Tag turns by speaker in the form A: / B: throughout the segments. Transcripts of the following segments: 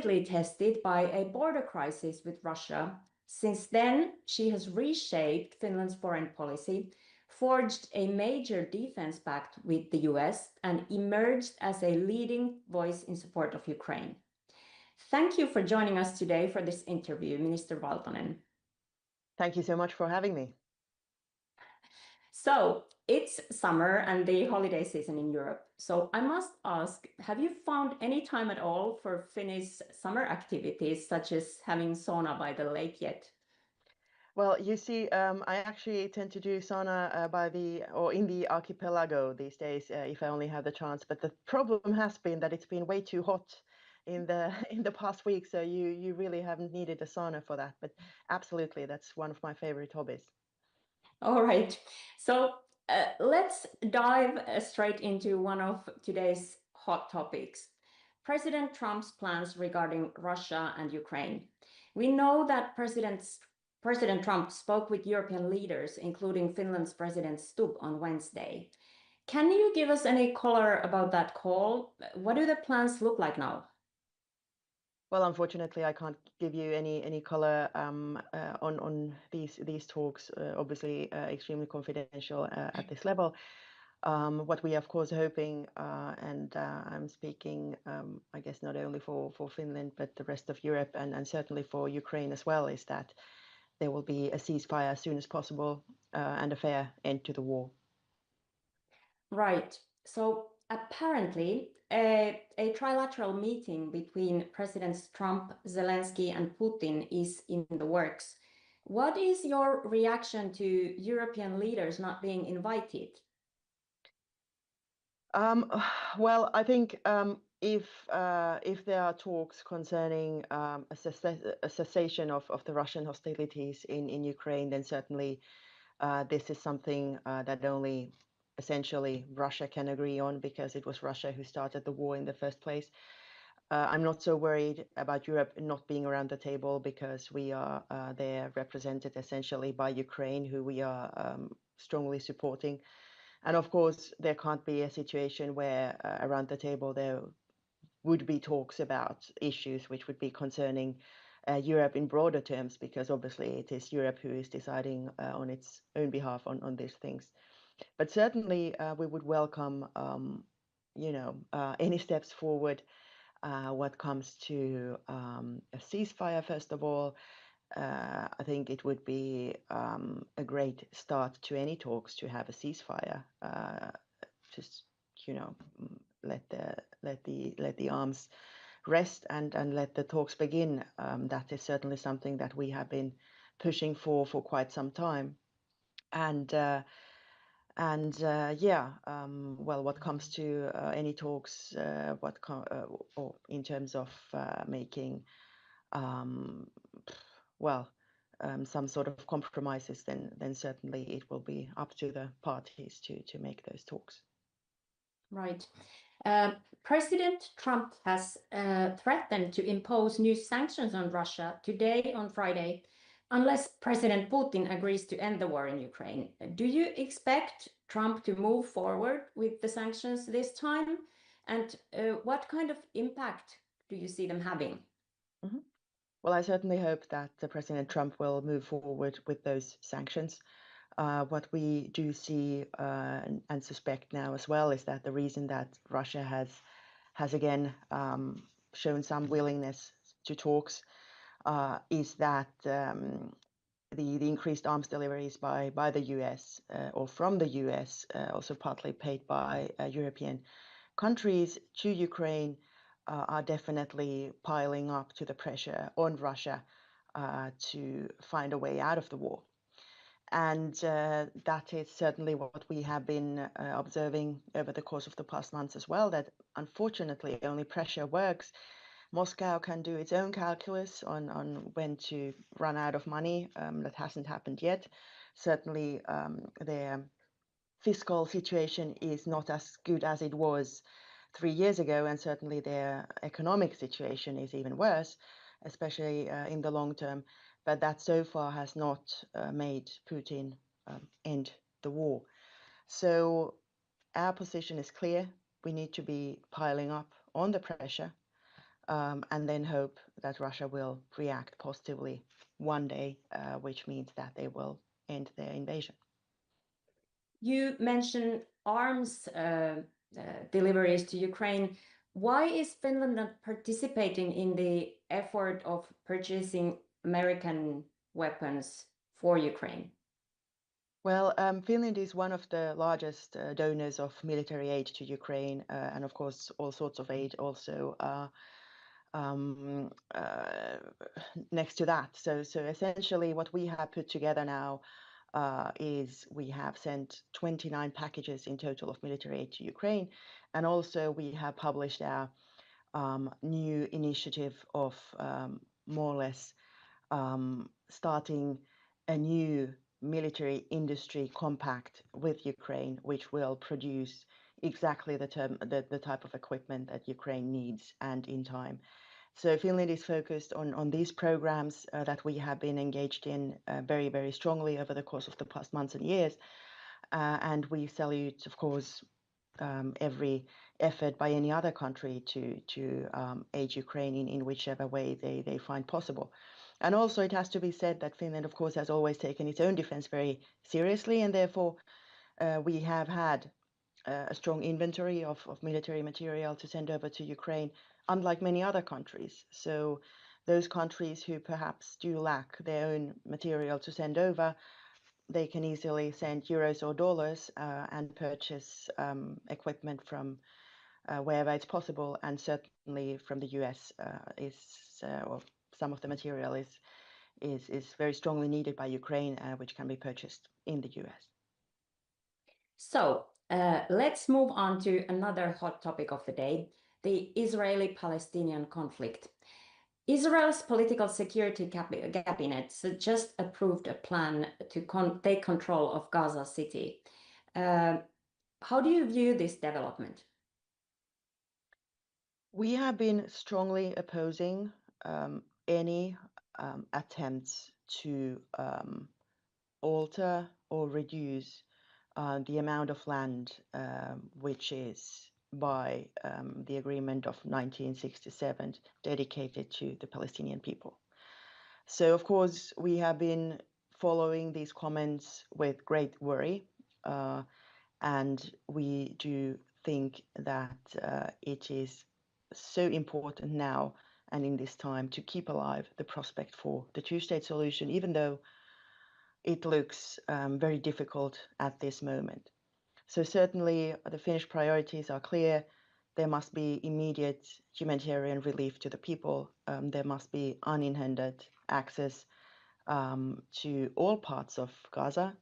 A: tested by a border crisis with Russia. Since then, she has reshaped Finland's foreign policy, forged a major defense pact with the US, and emerged as a leading voice in support of Ukraine. Thank you for joining us today for this interview, Minister Valtonen.
B: Thank you so much for having me.
A: So it's summer and the holiday season in Europe. So I must ask, have you found any time at all for Finnish summer activities, such as having sauna by the lake yet?
B: Well, you see, I actually tend to do sauna in the archipelago these days, if I only have the chance. But the problem has been that it's been way too hot in the in the past week, so you really haven't needed a sauna for that. But absolutely, that's one of my favorite hobbies.
A: All right. So let's dive straight into one of today's hot topics. President Trump's plans regarding Russia and Ukraine. We know that President Trump spoke with European leaders, including Finland's President Stubb, on Wednesday. Can you give us any color about that call? What do the plans look like now?
B: Well, unfortunately, I can't give you any color on these talks. Obviously, extremely confidential at this level. What we are, of course, hoping, and I'm speaking, I guess, not only for Finland, but the rest of Europe and certainly for Ukraine as well, is that there will be a ceasefire as soon as possible and a fair end to the war.
A: Right. So apparently, a trilateral meeting between Presidents Trump, Zelensky, and Putin is in the works. What is your reaction to European leaders not being invited?
B: Um, well, I think if there are talks concerning a cessation of the Russian hostilities in Ukraine, then certainly this is something that only essentially Russia can agree on because it was Russia who started the war in the first place. I'm not so worried about Europe not being around the table because we are there represented essentially by Ukraine, who we are strongly supporting. And of course, there can't be a situation where around the table there would be talks about issues which would be concerning Europe in broader terms, because obviously it is Europe who is deciding on its own behalf on these things. But certainly we would welcome, any steps forward what comes to a ceasefire, first of all. I think it would be a great start to any talks to have a ceasefire. Just let the arms rest and let the talks begin. That is certainly something that we have been pushing for quite some time. Well, what comes to any talks, or in terms of making some sort of compromises, then certainly it will be up to the parties to make those talks.
A: Right. President Trump has threatened to impose new sanctions on Russia today, on Friday, unless President Putin agrees to end the war in Ukraine. Do you expect Trump to move forward with the sanctions this time? And what kind of impact do you see them having?
B: Mm-hmm. Well, I certainly hope that President Trump will move forward with those sanctions. What we do see and suspect now as well is that the reason that Russia has again shown some willingness to talks is that the increased arms deliveries by the US or from the US, also partly paid by European countries to Ukraine, are definitely piling up to the pressure on Russia to find a way out of the war. And that is certainly what we have been observing over the course of the past months as well, that unfortunately only pressure works. Moscow can do its own calculus on when to run out of money. That hasn't happened yet. Certainly their fiscal situation is not as good as it was 3 years ago, and certainly their economic situation is even worse, especially in the long term. But that so far has not made Putin end the war. So our position is clear. We need to be piling up on the pressure and then hope that Russia will react positively one day, which means that they will end their invasion.
A: You mentioned arms deliveries to Ukraine. Why is Finland not participating in the effort of purchasing American weapons for Ukraine?
B: Well, Finland is one of the largest donors of military aid to Ukraine, and of course, all sorts of aid also next to that. So essentially, what we have put together now is we have sent 29 packages in total of military aid to Ukraine, and also we have published our new initiative of more or less starting a new military industry compact with Ukraine, which will produce exactly the type of equipment that Ukraine needs and in time. So Finland is focused on these programs that we have been engaged in very, very strongly over the course of the past months and years. And we salute, of course, every effort by any other country to aid Ukraine in whichever way they find possible. And also it has to be said that Finland, of course, has always taken its own defense very seriously, and therefore we have had a strong inventory of military material to send over to Ukraine, unlike many other countries. So those countries who perhaps do lack their own material to send over, they can easily send euros or dollars and purchase equipment from wherever it's possible, and certainly from the US or some of the material is very strongly needed by Ukraine, which can be purchased in the US.
A: So let's move on to another hot topic of the day, the Israeli-Palestinian conflict. Israel's political security cabinet just approved a plan to take control of Gaza City. How do you view this development?
B: We have been strongly opposing any attempts to alter or reduce the amount of land which is by the agreement of 1967 dedicated to the Palestinian people. So, of course, we have been following these comments with great worry, and we do think that it is so important now and in this time to keep alive the prospect for the two-state solution, even though it looks very difficult at this moment. So certainly the Finnish priorities are clear. There must be immediate humanitarian relief to the people. There must be unhindered access to all parts of Gaza,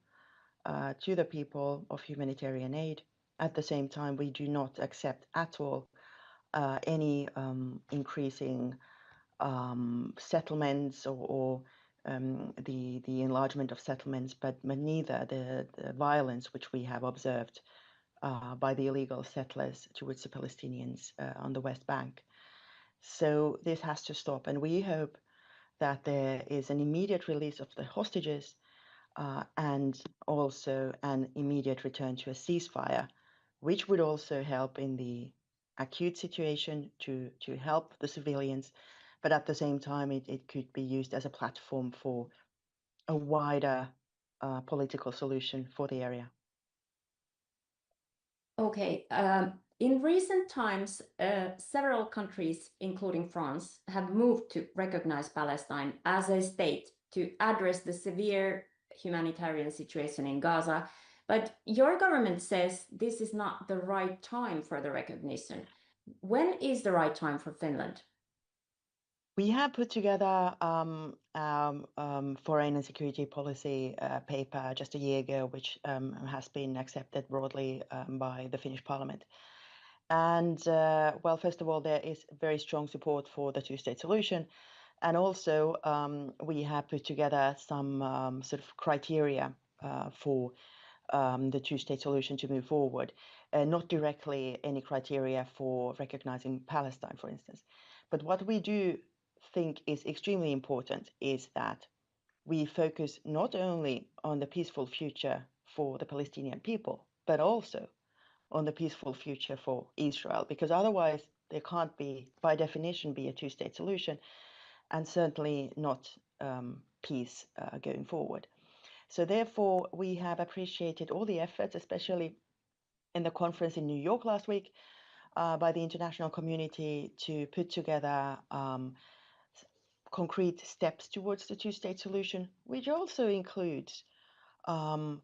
B: to the people of humanitarian aid. At the same time, we do not accept at all any increasing settlements or the enlargement of settlements, but neither the violence which we have observed by the illegal settlers towards the Palestinians on the West Bank. So this has to stop, and we hope that there is an immediate release of the hostages and also an immediate return to a ceasefire, which would also help in the acute situation to help the civilians, but at the same time it could be used as a platform for a wider political solution for the area.
A: Okay. In recent times, several countries, including France, have moved to recognize Palestine as a state to address the severe humanitarian situation in Gaza. But your government says this is not the right time for the recognition. When is the right time for Finland?
B: We have put together foreign and security policy paper just a year ago, which has been accepted broadly by the Finnish parliament. And well, first of all, there is very strong support for the two-state solution. And also, we have put together some sort of criteria for the two-state solution to move forward. Not directly any criteria for recognizing Palestine, for instance. But what we do think is extremely important is that we focus not only on the peaceful future for the Palestinian people, but also on the peaceful future for Israel, because otherwise There can't be, by definition, be a two-state solution, and certainly not peace going forward. So therefore, we have appreciated all the efforts, especially in the conference in New York last week, by the international community to put together concrete steps towards the two-state solution, which also includes a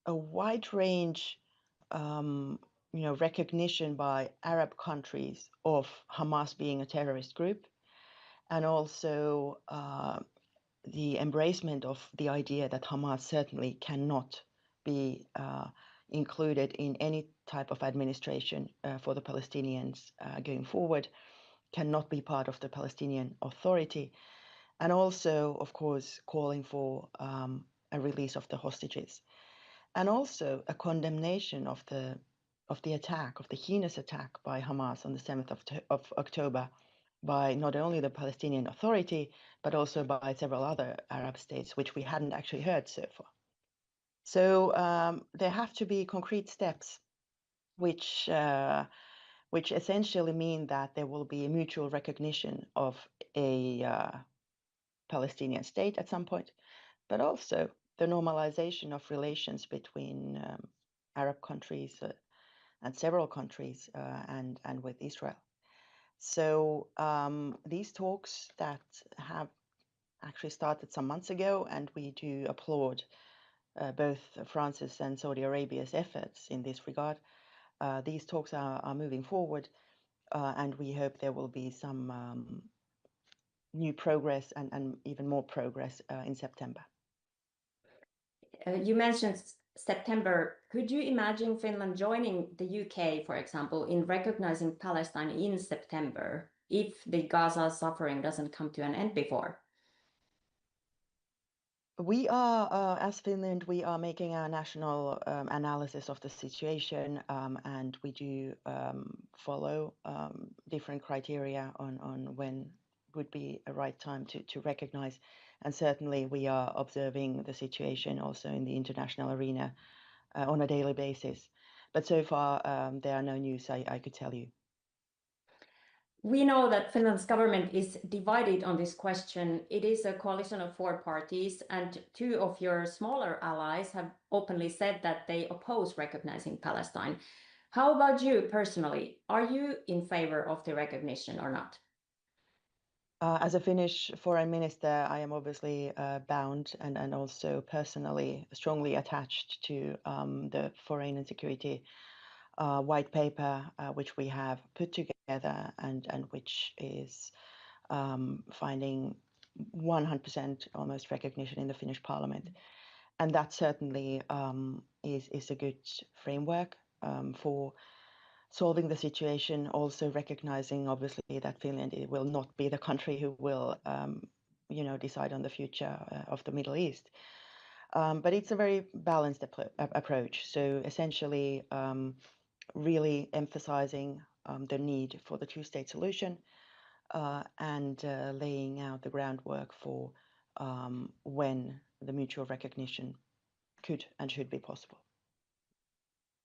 B: wide range, recognition by Arab countries of Hamas being a terrorist group, and also the embracement of the idea that Hamas certainly cannot be included in any type of administration for the Palestinians going forward, cannot be part of the Palestinian Authority, and also, of course, calling for a release of the hostages, and also a condemnation of the attack, of the heinous attack by Hamas on the 7th of October, by not only the Palestinian Authority, but also by several other Arab states, which we hadn't actually heard so far. So there have to be concrete steps, which essentially mean that there will be a mutual recognition of a Palestinian state at some point, but also the normalization of relations between Arab countries and several countries and with Israel. So these talks that have actually started some months ago, and we do applaud both France's and Saudi Arabia's efforts in this regard. These talks are moving forward, and we hope there will be some new progress and even more progress in September.
A: You mentioned September. Could you imagine Finland joining the UK, for example, in recognizing Palestine in September if the Gaza suffering doesn't come to an end before?
B: We are, as Finland, we are making our national analysis of the situation, and we do follow different criteria on when would be a right time to recognize. And certainly we are observing the situation also in the international arena on a daily basis. But so far, there are no news I could tell you.
A: We know that Finland's government is divided on this question. It is a coalition of 4 parties, and 2 of your smaller allies have openly said that they oppose recognizing Palestine. How about you personally? Are you in favor of the recognition or not?
B: As a Finnish foreign minister, I am obviously bound and also personally strongly attached to the foreign and security white paper, which we have put together and which is finding 100% almost recognition in the Finnish parliament. And that certainly is a good framework for solving the situation, also recognizing obviously that Finland will not be the country who will decide on the future of the Middle East. But it's a very balanced approach. So essentially really emphasizing the need for the two-state solution and laying out the groundwork for when the mutual recognition could and should be possible.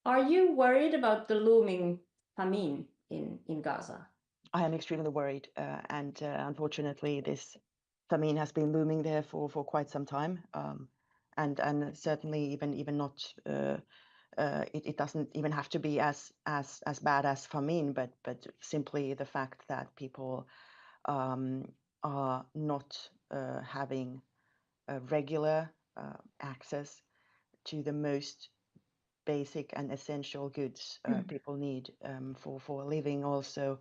A: Are you worried about the looming famine in Gaza?
B: I am extremely worried, and unfortunately, this famine has been looming there for quite some time, and certainly even not. It doesn't even have to be as bad as famine, but simply the fact that people are not having a regular access to the most basic and essential goods people need for a living, also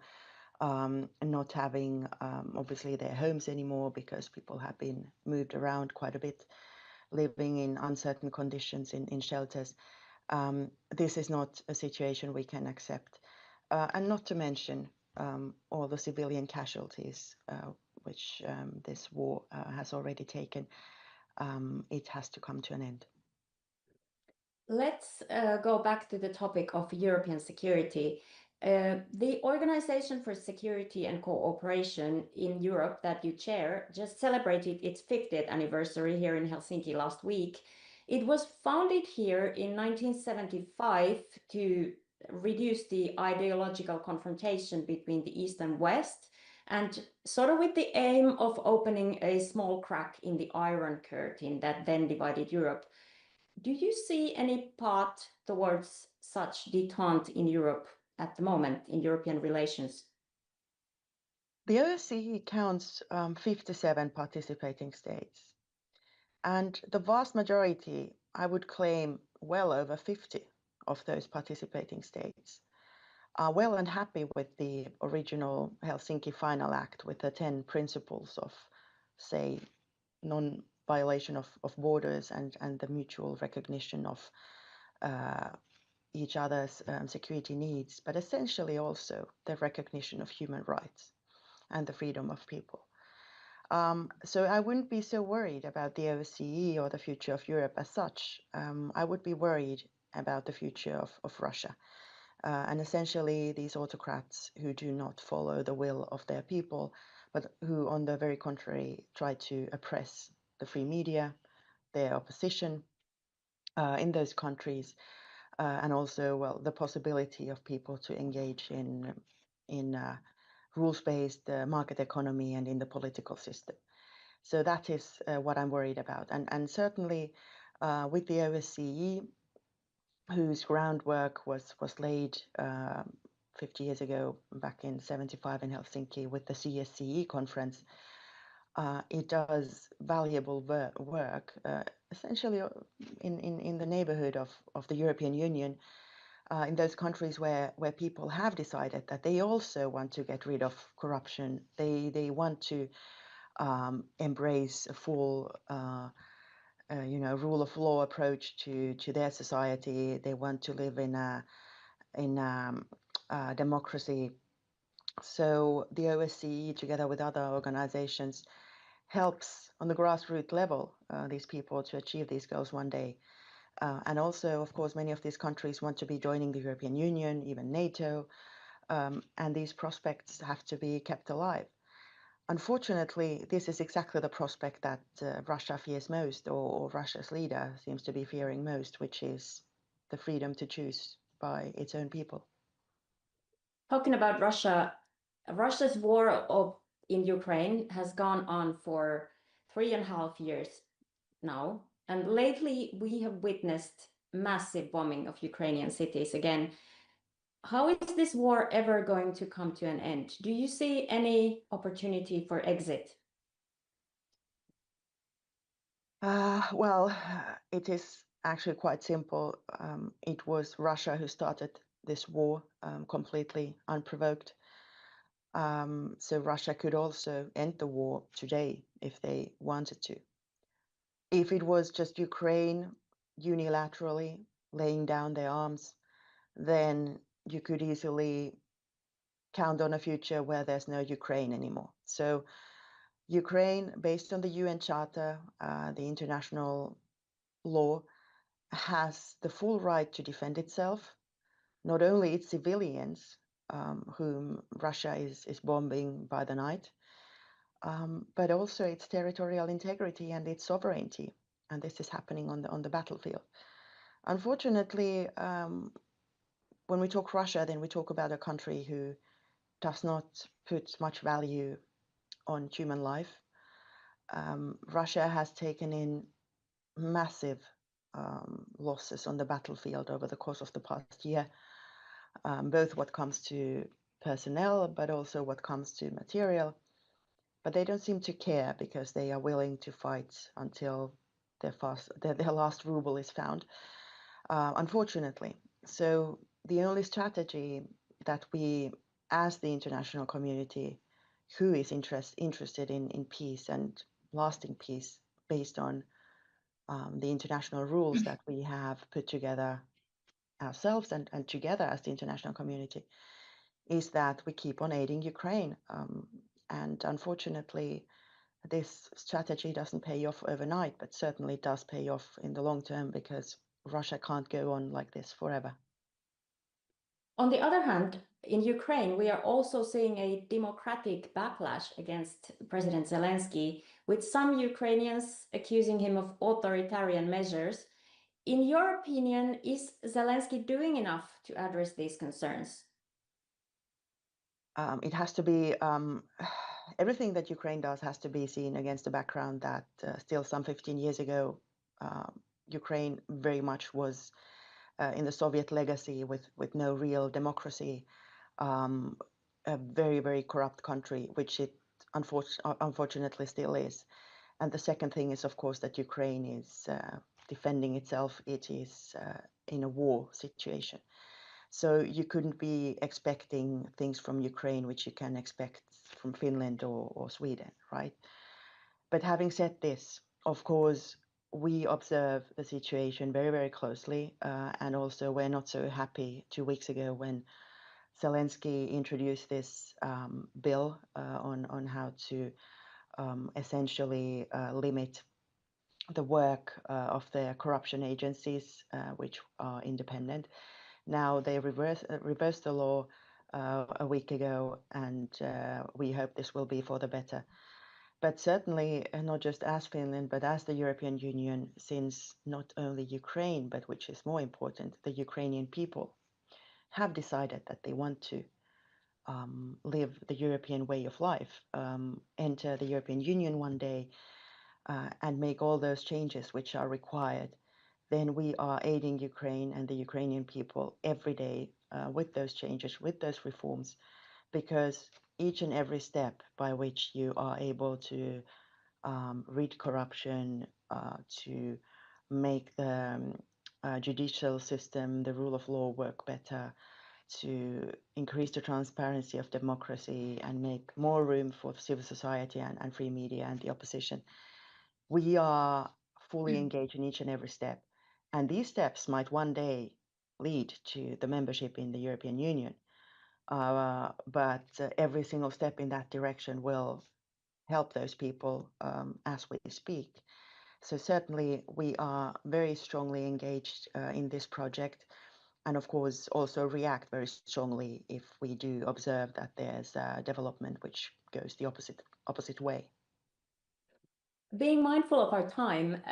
B: not having obviously their homes anymore because people have been moved around quite a bit, living in uncertain conditions in shelters. This is not a situation we can accept, and not to mention all the civilian casualties which this war has already taken. It has to come to an end.
A: Let's go back to the topic of European security. The Organization for Security and Cooperation in Europe that you chair just celebrated its 50th anniversary here in Helsinki last week. It was founded here in 1975 to reduce the ideological confrontation between the East and West, and sort of with the aim of opening a small crack in the Iron Curtain that then divided Europe. Do you see any path towards such detente in Europe at the moment in European relations?
B: The OSCE counts 57 participating states, and the vast majority, I would claim well over 50 of those participating states, are well and happy with the original Helsinki Final Act with the 10 principles of, say, non-violation of borders and the mutual recognition of each other's security needs, but essentially also the recognition of human rights and the freedom of people. So I wouldn't be so worried about the OSCE or the future of Europe as such. I would be worried about the future of Russia. And essentially these autocrats who do not follow the will of their people, but who on the very contrary try to oppress the free media, their opposition in those countries, and also, well, the possibility of people to engage in rules-based market economy and in the political system. So that is what I'm worried about. And certainly with the OSCE, whose groundwork was laid 50 years ago, back in 75 in Helsinki with the CSCE conference, it does valuable work, essentially in the neighborhood of the European Union, in those countries where people have decided that they also want to get rid of corruption. They want to embrace a full rule of law approach to their society. They want to live in a democracy. So the OSCE, together with other organizations, helps on the grassroots level these people to achieve these goals one day. And also, of course, many of these countries want to be joining the European Union, even NATO, and these prospects have to be kept alive. Unfortunately, this is exactly the prospect that Russia fears most, or Russia's leader seems to be fearing most, which is the freedom to choose by its own people.
A: Talking about Russia, Russia's war in Ukraine has gone on for 3.5 years now. And lately we have witnessed massive bombing of Ukrainian cities again. How is this war ever going to come to an end? Do you see any opportunity for exit?
B: Well, it is actually quite simple. It was Russia who started this war completely unprovoked. So Russia could also end the war today if they wanted to. If it was just Ukraine unilaterally laying down their arms, then you could easily count on a future where there's no Ukraine anymore. So Ukraine, based on the UN Charter, the international law, has the full right to defend itself, not only its civilians, whom Russia is bombing by the night, but also its territorial integrity and its sovereignty. And this is happening on the battlefield. Unfortunately, when we talk Russia, then we talk about a country who does not put much value on human life. Russia has taken in massive losses on the battlefield over the course of the past year, both what comes to personnel, but also what comes to material. But they don't seem to care because they are willing to fight until their last ruble is found, unfortunately. So the only strategy that we, as the international community, who is interested in peace and lasting peace based on the international rules that we have put together ourselves and together as the international community, is that we keep on aiding Ukraine. And unfortunately, this strategy doesn't pay off overnight, but certainly does pay off in the long term because Russia can't go on like this forever.
A: On the other hand, in Ukraine, we are also seeing a democratic backlash against President Zelensky, with some Ukrainians accusing him of authoritarian measures. In your opinion, is Zelensky doing enough to address these concerns?
B: It has to be, everything that Ukraine does has to be seen against the background that still some 15 years ago, Ukraine very much was in the Soviet legacy with no real democracy, a very, very corrupt country, which it unfortunately still is. And the second thing is, of course, that Ukraine is defending itself. It is in a war situation. So you couldn't be expecting things from Ukraine, which you can expect from Finland or Sweden, right? But having said this, of course, we observe the situation very, very closely. And also we're not so happy 2 weeks ago when Zelensky introduced this bill on how to essentially limit the work of the corruption agencies, which are independent. Now they reversed the law a week ago, and we hope this will be for the better. But certainly not just as Finland, but as the European Union, since not only Ukraine, but which is more important, the Ukrainian people have decided that they want to live the European way of life, enter the European Union one day, and make all those changes which are required, then we are aiding Ukraine and the Ukrainian people every day with those changes, with those reforms, because each and every step by which you are able to rid corruption, to make the judicial system, the rule of law work better, to increase the transparency of democracy and make more room for civil society and free media and the opposition. We are fully engaged in each and every step. And these steps might one day lead to the membership in the European Union. But every single step in that direction will help those people as we speak. So certainly we are very strongly engaged in this project, and of course also react very strongly if we do observe that there's a development which goes the opposite way.
A: Being mindful of our time,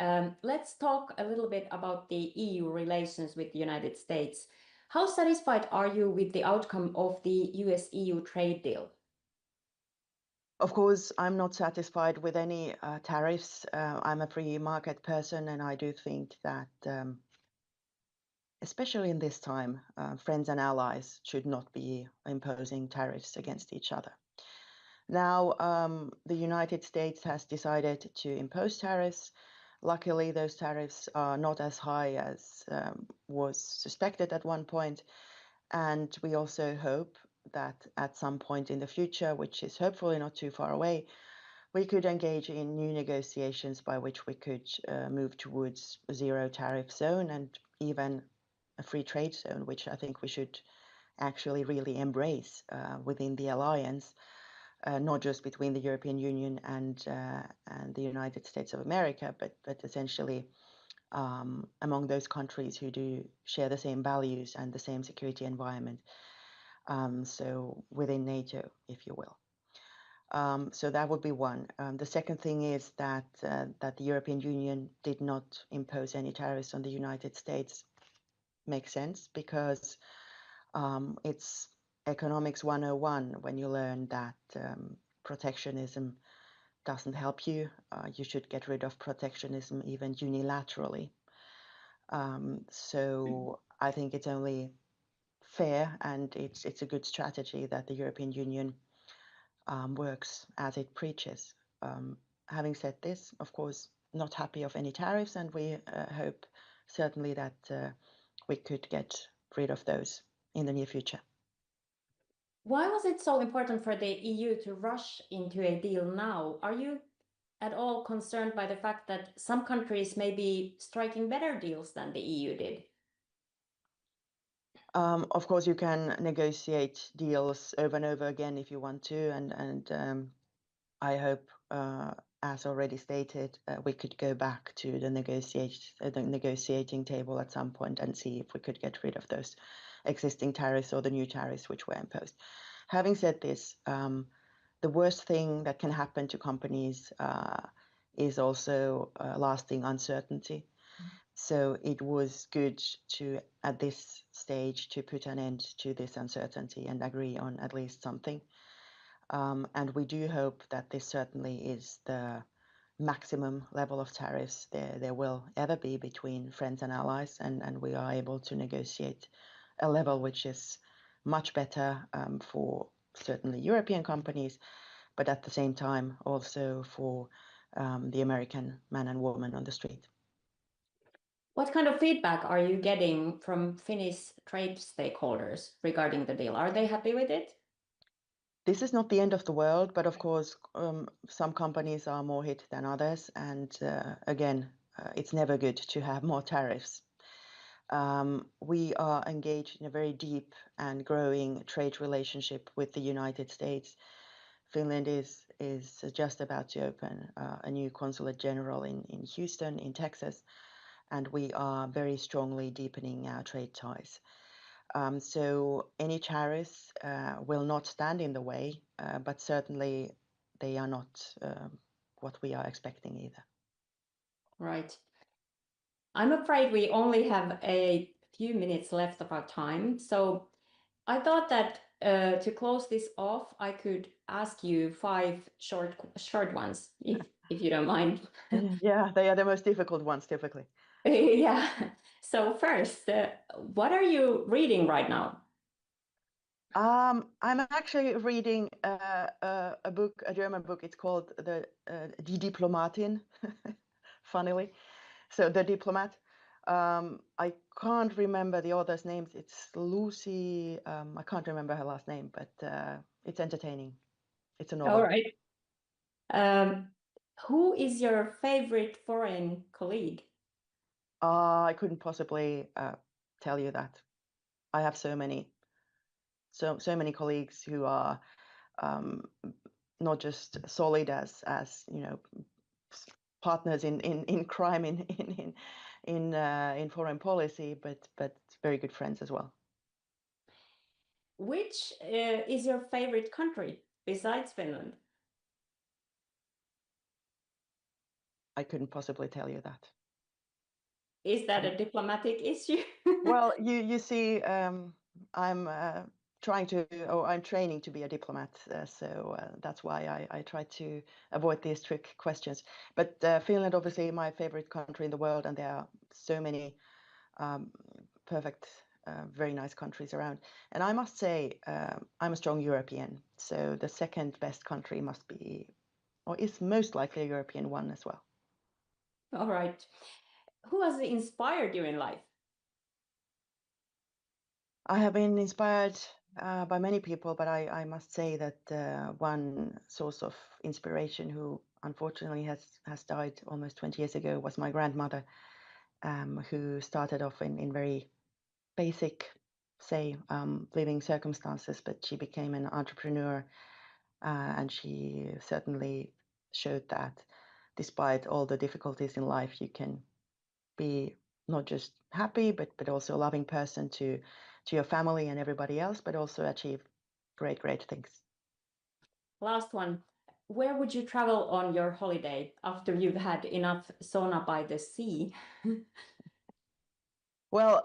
A: let's talk a little bit about the EU relations with the United States. How satisfied are you with the outcome of the US-EU trade deal?
B: Of course, I'm not satisfied with any tariffs. I'm a free market person, and I do think that, especially in this time, friends and allies should not be imposing tariffs against each other. Now, the United States has decided to impose tariffs. Luckily, those tariffs are not as high as was suspected at one point. And we also hope that at some point in the future, which is hopefully not too far away, we could engage in new negotiations by which we could move towards a zero tariff zone and even a free trade zone, which I think we should actually really embrace within the alliance. Not just between the European Union and the United States of America, but essentially among those countries who do share the same values and the same security environment. So within NATO, if you will. So that would be one. The second thing is that the European Union did not impose any tariffs on the United States. Makes sense because it's economics 101 when you learn that protectionism doesn't help you. You should get rid of protectionism even unilaterally. So I think it's only fair and it's a good strategy that the European Union works as it preaches. Having said this, of course, not happy of any tariffs, and we hope certainly that we could get rid of those in the near future.
A: Why was it so important for the EU to rush into a deal now? Are you at all concerned by the fact that some countries may be striking better deals than the EU did?
B: Of course, you can negotiate deals over and over again if you want to, and I hope, as already stated, we could go back to the negotiating table at some point and see if we could get rid of those existing tariffs or the new tariffs which were imposed. Having said this, the worst thing that can happen to companies is also lasting uncertainty. So it was good to, at this stage, to put an end to this uncertainty and agree on at least something. And we do hope that this certainly is the maximum level of tariffs there will ever be between friends and allies, and we are able to negotiate a level which is much better for certainly European companies, but at the same time also for the American man and woman on the street.
A: What kind of feedback are you getting from Finnish trade stakeholders regarding the deal? Are they happy with it?
B: This is not the end of the world, but of course, some companies are more hit than others. And again, it's never good to have more tariffs. We are engaged in a very deep and growing trade relationship with the United States. Finland is just about to open a new consulate general in Houston, in Texas, and we are very strongly deepening our trade ties. So any tariffs will not stand in the way, but certainly they are not what we are expecting either.
A: Right. I'm afraid we only have a few minutes left of our time. So I thought that to close this off, I could ask you 5 short ones, if you don't mind.
B: Yeah, they are the most difficult ones typically.
A: Yeah. So first, what are you reading right now?
B: I'm actually reading a book, a German book. It's called Die Diplomatin, funnily. So The Diplomat. I can't remember the author's names. It's Lucy. I can't remember her last name, but it's entertaining. It's a
A: All
B: novel.
A: right. Who is your favorite foreign colleague?
B: I couldn't possibly tell you that. I have so many colleagues who are not just solid as partners in crime in foreign policy, but very good friends as well.
A: Which is your favorite country besides Finland?
B: I couldn't possibly tell you that.
A: Is that a diplomatic issue?
B: Well, you see, I'm I'm training to be a diplomat, so that's why I try to avoid these trick questions. But Finland, obviously, my favorite country in the world, and there are so many perfect, very nice countries around. And I must say, I'm a strong European, so the second best country must be, or is most likely a European one as well.
A: All right. Who has inspired you in life?
B: I have been inspired by many people, but I must say that one source of inspiration who unfortunately has died almost 20 years ago was my grandmother, who started off in very basic, say, living circumstances, but she became an entrepreneur, and she certainly showed that despite all the difficulties in life, you can be not just happy, but also a loving person to your family and everybody else, but also achieve great things.
A: Last one. Where would you travel on your holiday after you've had enough sauna by the sea?
B: Well,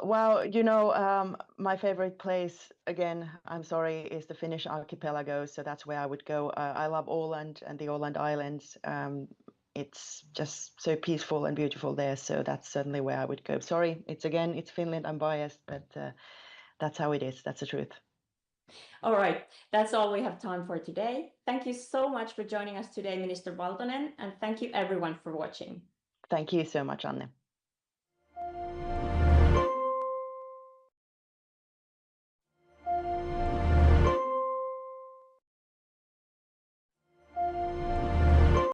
B: my favorite place, again, I'm sorry, is the Finnish archipelago. So that's where I would go. I love Åland and the Åland Islands. It's just so peaceful and beautiful there. So that's certainly where I would go. Sorry, it's Finland. I'm biased, but that's how it is. That's the truth.
A: All right, that's all we have time for today. Thank you so much for joining us today, Minister Valtonen, and thank you everyone for watching.
B: Thank you so much, Anne.